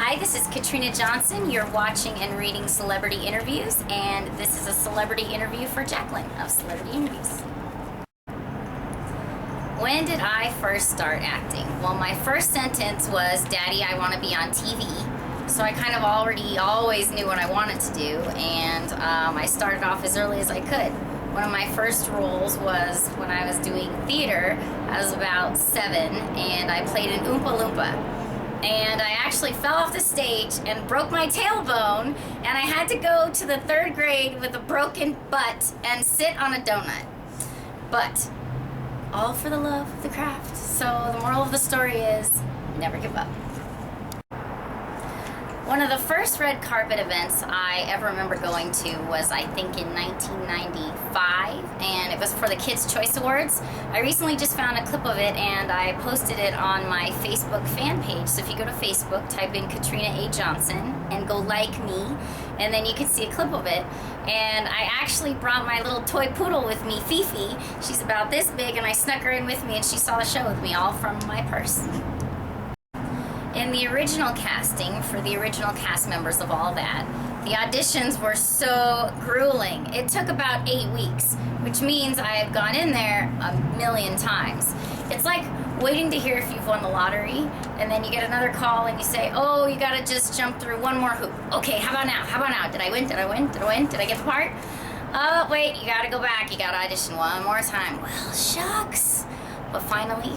Hi, this is Katrina Johnson. You're watching and reading Celebrity Interviews, and this is a celebrity interview for Jacqueline of Celebrity Interviews. When did I first start acting? Well, my first sentence was, Daddy, I want to be on TV. So I kind of always knew what I wanted to do, and I started off as early as I could. One of my first roles was when I was doing theater. I was about 7, and I played an Oompa Loompa. And I actually fell off the stage and broke my tailbone, and I had to go to the 3rd grade with a broken butt and sit on a donut. But all for the love of the craft. So the moral of the story is, never give up. One of the first red carpet events I ever remember going to was, I think, in 1995, and it was for the Kids' Choice Awards. I recently just found a clip of it, and I posted it on my Facebook fan page. So if you go to Facebook, type in Katrina A. Johnson, and go like me, and then you can see a clip of it. And I actually brought my little toy poodle with me, Fifi. She's about this big, and I snuck her in with me, and she saw the show with me, all from my purse. In the original casting, for the original cast members of All That, the auditions were so grueling. It took about 8 weeks, which means I had gone in there a million times. It's like waiting to hear if you've won the lottery, and then you get another call and you say, oh, you gotta just jump through one more hoop. Okay, how about now? How about now? Did I win? Did I win? Did I win? Did I get the part? Oh, wait, you gotta go back. You gotta audition one more time. Well, shucks. But finally,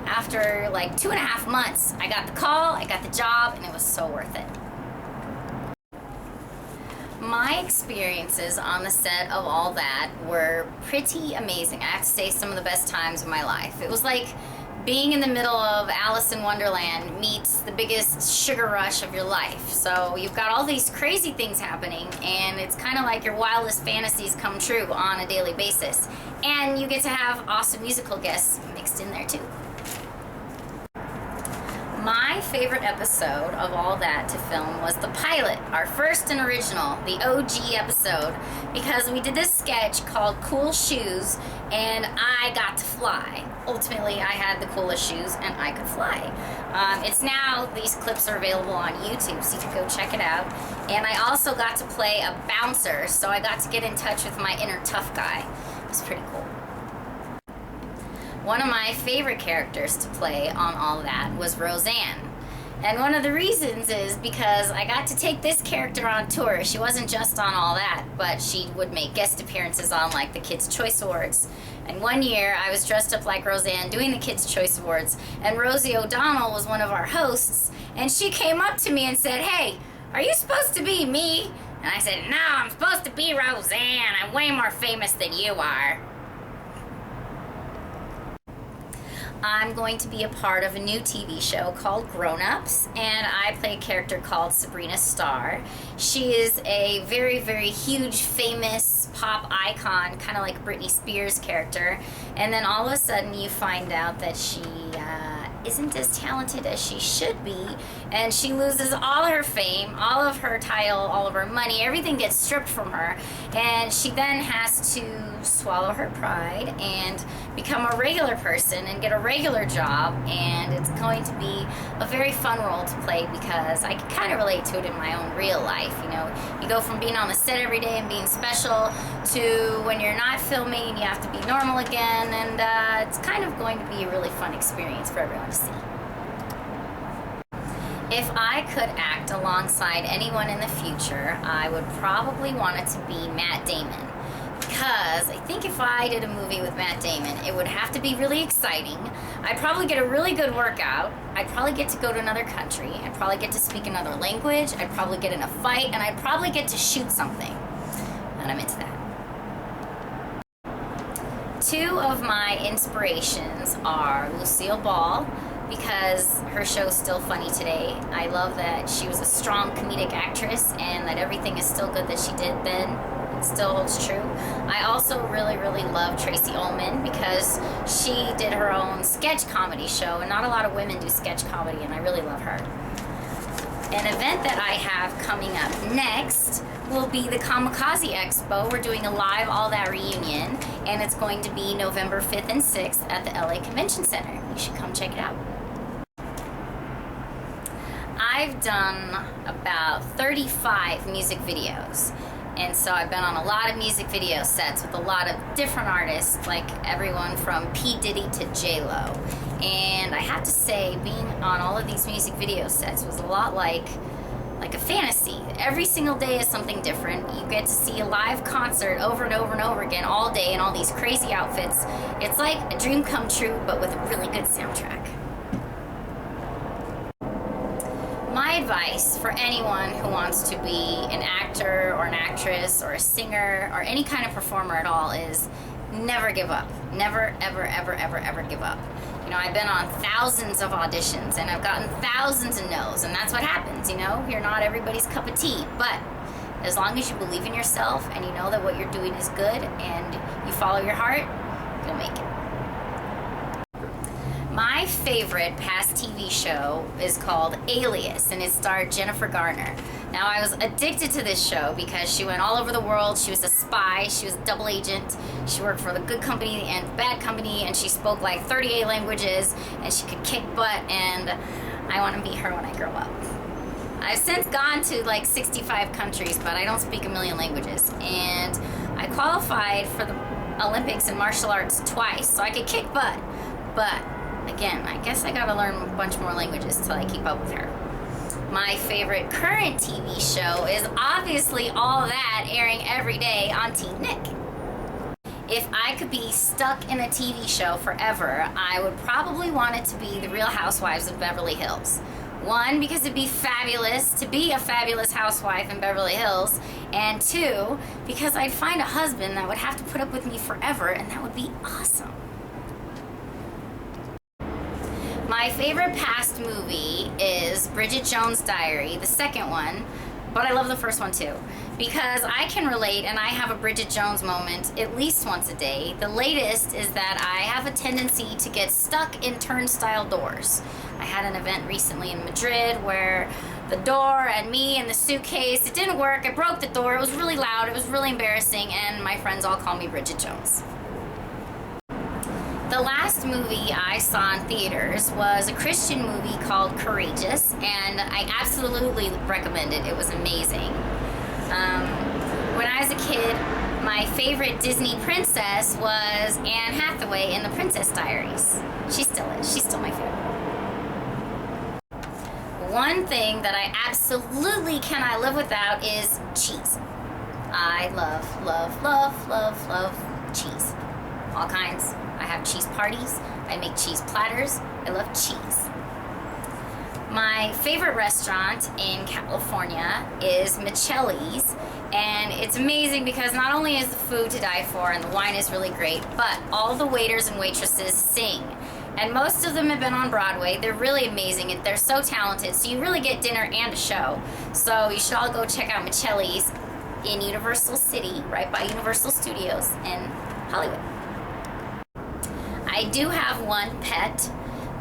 after like 2.5 months, I got the call, I got the job, and it was so worth it. My experiences on the set of All That were pretty amazing. I have to say, some of the best times of my life. It was like being in the middle of Alice in Wonderland meets the biggest sugar rush of your life. So you've got all these crazy things happening, and it's kind of like your wildest fantasies come true on a daily basis. And you get to have awesome musical guests mixed in there too. My favorite episode of All That to film was the pilot, our first and original, the OG episode, because we did this sketch called Cool Shoes, and I got to fly. Ultimately, I had the coolest shoes, and I could fly. It's now, these clips are available on YouTube, so you can go check it out. And I also got to play a bouncer, so I got to get in touch with my inner tough guy. It was pretty cool. One of my favorite characters to play on All That was Roseanne. And one of the reasons is because I got to take this character on tour. She wasn't just on All That, but she would make guest appearances on like the Kids' Choice Awards. And one year I was dressed up like Roseanne doing the Kids' Choice Awards, and Rosie O'Donnell was one of our hosts, and she came up to me and said, hey, are you supposed to be me? And I said, no, I'm supposed to be Roseanne. I'm way more famous than you are. I'm going to be a part of a new TV show called Grown Ups, and I play a character called Sabrina Starr. She is a very, very huge, famous pop icon, kind of like Britney Spears' character, and then all of a sudden you find out that she isn't as talented as she should be, and she loses all her fame, all of her title, all of her money, everything gets stripped from her, and she then has to swallow her pride and become a regular person and get a regular job. And it's going to be a very fun role to play because I can kind of relate to it in my own real life. You know, you go from being on the set every day and being special to when you're not filming and you have to be normal again, and it's kind of going to be a really fun experience for everyone to see. If I could act alongside anyone in the future, I would probably want it to be Matt Damon. Because I think if I did a movie with Matt Damon, it would have to be really exciting. I'd probably get a really good workout. I'd probably get to go to another country. I'd probably get to speak another language. I'd probably get in a fight, and I'd probably get to shoot something. And I'm into that. Two of my inspirations are Lucille Ball, because her show's still funny today. I love that she was a strong comedic actress and that everything is still good that she did then. It still holds true. I also really, really love Tracy Ullman because she did her own sketch comedy show, and not a lot of women do sketch comedy, and I really love her. An event that I have coming up next will be the Kamikaze Expo. We're doing a live All That reunion, and it's going to be November 5th and 6th at the LA Convention Center. You should come check it out. I've done about 35 music videos. And so I've been on a lot of music video sets with a lot of different artists, like everyone from P. Diddy to J-Lo. And I have to say, being on all of these music video sets was a lot like a fantasy. Every single day is something different. You get to see a live concert over and over and over again all day in all these crazy outfits. It's like a dream come true, but with a really good soundtrack. My advice for anyone who wants to be an actor or an actress or a singer or any kind of performer at all is never give up. Never, ever, ever, ever, ever give up. You know, I've been on thousands of auditions and I've gotten thousands of no's, and that's what happens, you know? You're not everybody's cup of tea, but as long as you believe in yourself and you know that what you're doing is good and you follow your heart, you'll make it. My favorite past TV show is called Alias, and it starred Jennifer Garner. Now, I was addicted to this show because she went all over the world. She was a spy. She was a double agent. She worked for the good company and the bad company, and she spoke like 38 languages, and she could kick butt, and I want to be her when I grow up. I've since gone to like 65 countries, but I don't speak a million languages, and I qualified for the Olympics in martial arts twice, so I could kick butt, but again, I guess I gotta learn a bunch more languages till I keep up with her. My favorite current TV show is obviously All That, airing every day on Team Nick. If I could be stuck in a TV show forever, I would probably want it to be The Real Housewives of Beverly Hills. One, because it'd be fabulous to be a fabulous housewife in Beverly Hills, and two, because I'd find a husband that would have to put up with me forever, and that would be awesome. My favorite past movie is Bridget Jones' Diary, the second one, but I love the first one too, because I can relate and I have a Bridget Jones moment at least once a day. The latest is that I have a tendency to get stuck in turnstile doors. I had an event recently in Madrid where the door and me and the suitcase, it didn't work. I broke the door. It was really loud. It was really embarrassing, and my friends all call me Bridget Jones. The last movie I saw in theaters was a Christian movie called Courageous, and I absolutely recommend it. It was amazing. When I was a kid, my favorite Disney princess was Anne Hathaway in The Princess Diaries. She still is. She's still my favorite. One thing that I absolutely cannot live without is cheese. I love, love, love, love, love cheese. All kinds. I have cheese parties. I make cheese platters. I love cheese. My favorite restaurant in California is Michelli's, and it's amazing because not only is the food to die for and the wine is really great, but all the waiters and waitresses sing. And most of them have been on Broadway. They're really amazing, and they're so talented, so you really get dinner and a show. So you should all go check out Michelli's in Universal City, right by Universal Studios in Hollywood. I do have one pet,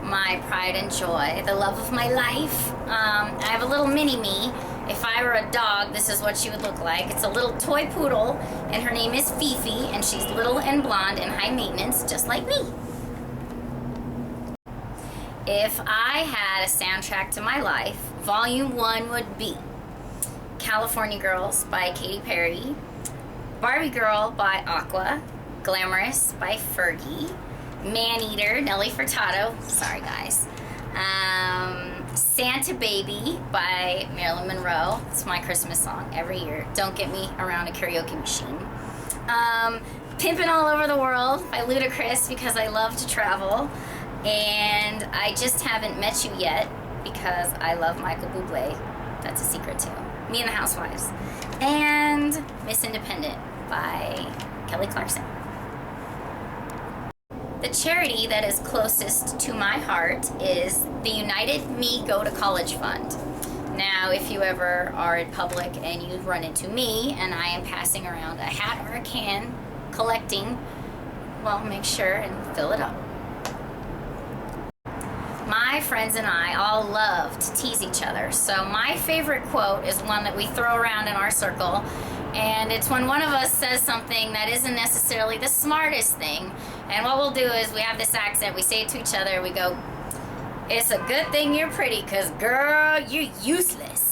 my pride and joy, the love of my life. I have a little mini-me. If I were a dog, this is what she would look like. It's a little toy poodle, and her name is Fifi, and she's little and blonde and high maintenance, just like me. If I had a soundtrack to my life, Volume 1 would be California Girls by Katy Perry, Barbie Girl by Aqua, Glamorous by Fergie, Man-Eater, Nelly Furtado, sorry guys, Santa Baby by Marilyn Monroe, it's my Christmas song every year, don't get me around a karaoke machine, Pimpin' All Over the World by Ludacris because I love to travel, and I Just Haven't Met You Yet because I love Michael Bublé, that's a secret too, Me and the Housewives, and Miss Independent by Kelly Clarkson. The charity that is closest to my heart is the United Me Go to College Fund. Now, if you ever are in public and you run into me and I am passing around a hat or a can collecting, well, make sure and fill it up. My friends and I all love to tease each other, so my favorite quote is one that we throw around in our circle, and it's when one of us says something that isn't necessarily the smartest thing, and what we'll do is we have this accent, we say it to each other, we go, It's a good thing you're pretty, 'cause girl, you're useless.